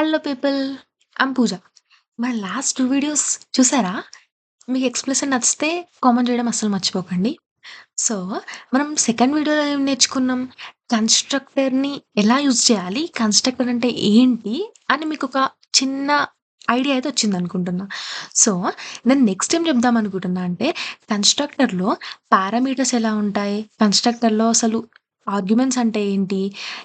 Hello people. I'm పూజ. మన last 2 videos చూసారా? మీకు ఎక్స్‌ప్లనేషన్ నచ్చితే కామెంట్ చేయడం అస్సలు మర్చిపోకండి. సో, మనం సెకండ్ వీడియోలో ఏం నేర్చుకున్నాం? కన్‌స్ట్రక్టర్‌ని ఎలా యూజ్ చేయాలి? కన్‌స్ట్రక్టర్ అంటే ఏంటి? అని మీకొక చిన్న ఐడియా అయితే వచ్చిందనుకుంటున్నా. సో, నేను నెక్స్ట్ ఏం చెప్దామనుకుంటున్నా అంటే, కన్‌స్ట్రక్టర్‌లో పారామీటర్స్ ఎలా ఉంటాయి? కన్‌స్ట్రక్టర్‌లో అసలు ఆర్గ్యుమెంట్స్ అంటే ఏంటి?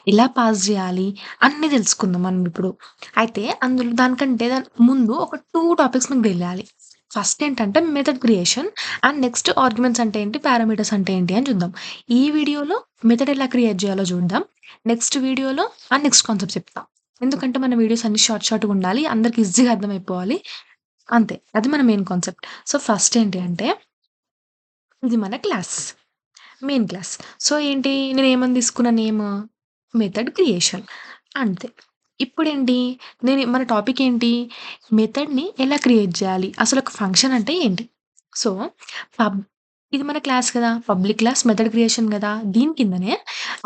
ఎలా పాస్ జేయాలి? అన్నీ తెలుసుకుందాం మనం ఇప్పుడు. అయితే అందులో దానికంటే ముందు ఒక 2 టాపిక్స్ మీకు తెలియాలి. ఫస్ట్ ఏంటంటే method creation and next arguments అంటే ఏంటి? పారామీటర్స్ అంటే ఏంటి? అని చూద్దాం. ఈ వీడియోలో మెథడ్ ఎలా క్రియేట్ చేయాలో చూద్దాం. నెక్స్ట్ వీడియోలో నెక్స్ట్ కాన్సెప్ట్ చెప్తా. ఎందుకంటే మన వీడియోస్ అన్ని షార్ట్‌గా ఉండాలి. అందరికి ఈజీగా అర్థమైపోవాలి. అంతే. అది మన మెయిన్ కాన్సెప్ట్. సో, ఫస్ట్ ఏంటి అంటే ఇది మన క్లాస్. Main class. సో, ఏంటి నేనేమని తీసుకున్న నేమ్ మెథడ్ క్రియేషన్ అంతే. ఇప్పుడేంటి మన టాపిక్ ఏంటి? మెథడ్‌ని ఎలా క్రియేట్ జేయాలి? అసలొక ఫంక్షన్ అంటే ఏంటి? సో, పబ్ ఇది మన క్లాస్ కదా! పబ్లిక్ క్లాస్ మెథడ్ క్రియేషన్ గదా! దీని కిందనే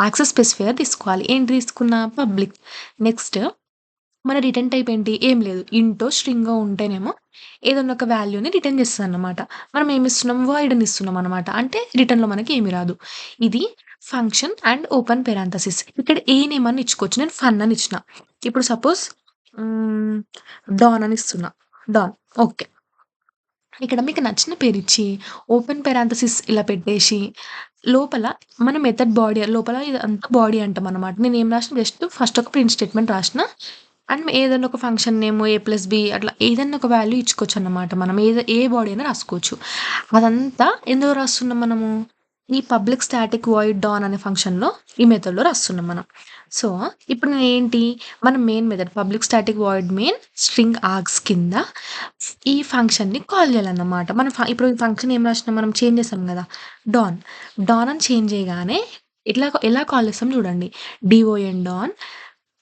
యాక్సెస్ స్పెసిఫైయర్ తీసుకోవాలి. ఏంటి తీసుకున్నా? పబ్లిక్. నెక్స్ట్ మన రిటర్న్ టైప్ ఏంటి? ఏం లేదు. ఇంటో, స్ట్రింగో ఉంటేనేమో ఏదన్నా ఒక వాల్యూని రిటర్న్ చేస్తదనమాట. మనం ఏమిస్తున్నాం? వాయిడ్ అని ఇస్తున్నామనమాట. అంటే రిటర్న్‌లో మనకి ఏమి రాదు. ఇది ఫంక్షన్ అండ్ ఓపెన్ పెరాంథసిస్. ఇక్కడ ఏ నేమ్ అన్నా ఇచ్చుకోవచ్చు. నేను ఫన్ అని ఇచ్చిన. ఇప్పుడు సపోజ్ హ్మ్, డాన్ అని ఇస్తున్నా. డాన్. ఓకే. ఇక్కడ మీకు నచ్చిన పేరిచ్చి, ఓపెన్ పెరాంథసిస్ ఇలా పెట్టేసి, లోపల మన మెథడ్ బాడీ లోపల ఇదంతా బాడీ అంటామనమాట. నేనేం రాసిన జస్ట్ ఫస్ట్ ఒక ప్రింట్ స్టేట్‌మెంట్ రాసిన. అండ్ ఏదన్నా ఒక ఫంక్షన్ నేమ్ ఏ+బి అట్లా ఏదన్నా ఒక వాల్యూ ఇచ్చుకోవచ్చనమాట. మనం ఏ బాడీ అయినా రాసుకోవచ్చు. అదంతా ఎందులో రాస్తున్నాం మనము? ఈ పబ్లిక్ స్టాటిక్ వాయిడ్ డాన్ అనే ఫంక్షన్‌లో ఈ మెథడ్‌లో రాస్తున్నాం మనం. సో, ఇప్పుడు నేనేంటి మన main method public static void main string args కింద ఈ ఫంక్షన్‌ని కాల్ చేయాలన్నమాట. మనం ఇప్పుడు ఈ ఫంక్షన్ ఏం రాసినాం మనం చేంజ్ చేసాం గదా! డాన్. డాన్ అని చేంజ్ చేయగానే ఎలా కాల్ చేస్తాం చూడండి. డిఓఎన్ డాన్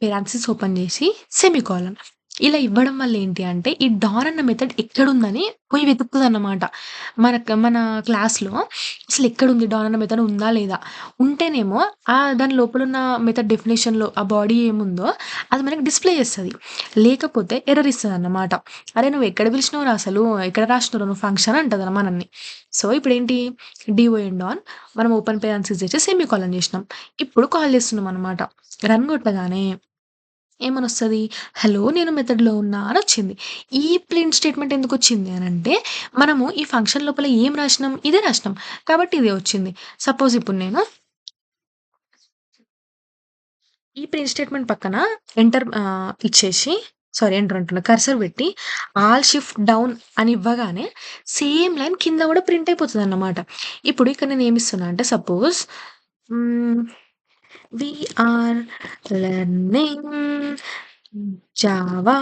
పెరాంథసిస్ ఓపెన్ చేసి సెమికోలన్. ఇలా ఇవ్వడం వల్ల ఏంటి అంటే, ఈ డాన్ అన్న మెథడ్ ఎక్కడుందని పోయి వెతుకుతదన్నమాట. మన క్లాస్‌లో అసలెక్కడుంది డాన్ అన్న మెథడ్ ఉందా? లేదా? ఉంటేనేమో దాని లోపలున్న మెథడ్ డెఫినిషన్‌లో ఆ బాడీ ఏముందో అది మనకి డిస్‌ప్లే చేస్తది. లేకపోతే ఎర్రర్ ఇస్తదన్నమాట. "అరె! నువ్వెక్కడ పిలిచినవురా అసలు? ఎక్కడ రాసినవురా నువ్వు ఫంక్షన్" అంటది మనల్ని. సో, ఇప్పుడేంటి డీఓఎన్ డాన్ మనం ఓపెన్ పెరాంథసిస్ చేసి సెమికోలన్ చేసినాం. ఇప్పుడు కాల్ చేస్తున్నామనమాట. రన్ కొట్టగానే ఏమనొస్తది? హలో! నేను మెథడ్‌లో ఉన్నా అనొచ్చింది. ఈ ప్రింట్ స్టేట్‌మెంట్ ఎందుకొచ్చింది అనంటే, మనము ఈ ఫంక్షన్ లోపల ఏం రాసినాం? ఇదే రాసినాం. కాబట్టి ఇదే వచ్చింది. సపోజ్ ఇప్పుడు నేను ఈ ప్రింట్ స్టేట్‌మెంట్ పక్కన ఇచ్చేసి ఎంటర్ అంటున్నా. కర్సర్ పెట్టి ఆల్ షిఫ్ట్ డౌన్ అని ఇవ్వగానే సేమ్ లైన్ కింద గూడా ప్రింట్ అయిపోతదన్నమాట. ఇప్పుడు ఇక్కడ నేనేమిస్తున్నా అంటే suppose hmm. We are learning Java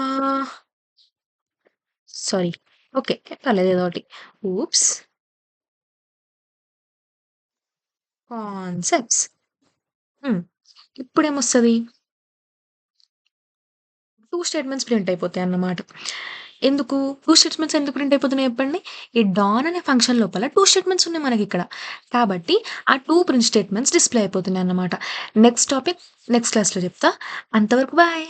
sorry. Okay. పర్లేదు ఏదోకటి. OOPS concepts. హ్మ్. ఇప్పుడేమొస్తది? 2 స్టేట్‌మెంట్స్ ప్రింట్ అయిపోతాయన్నమాట. ఎందుకు? 2 స్టేట్‌మెంట్స్ ఎందుకు ప్రింట్ అయిపోతున్నాయి చెప్పండి? ఈ డాన్ అనే ఫంక్షన్ లోపల 2 స్టేట్‌మెంట్స్ ఉన్నాయి మనకిక్కడ. కాబట్టి ఆ 2 ప్రింట్ స్టేట్‌మెంట్స్ డిస్‌ప్లే అయిపోతున్నాయన్నమాట. నెక్స్ట్ టాపిక్ నెక్స్ట్ క్లాస్‌లో చెప్తా. అంతవరకు బాయ్.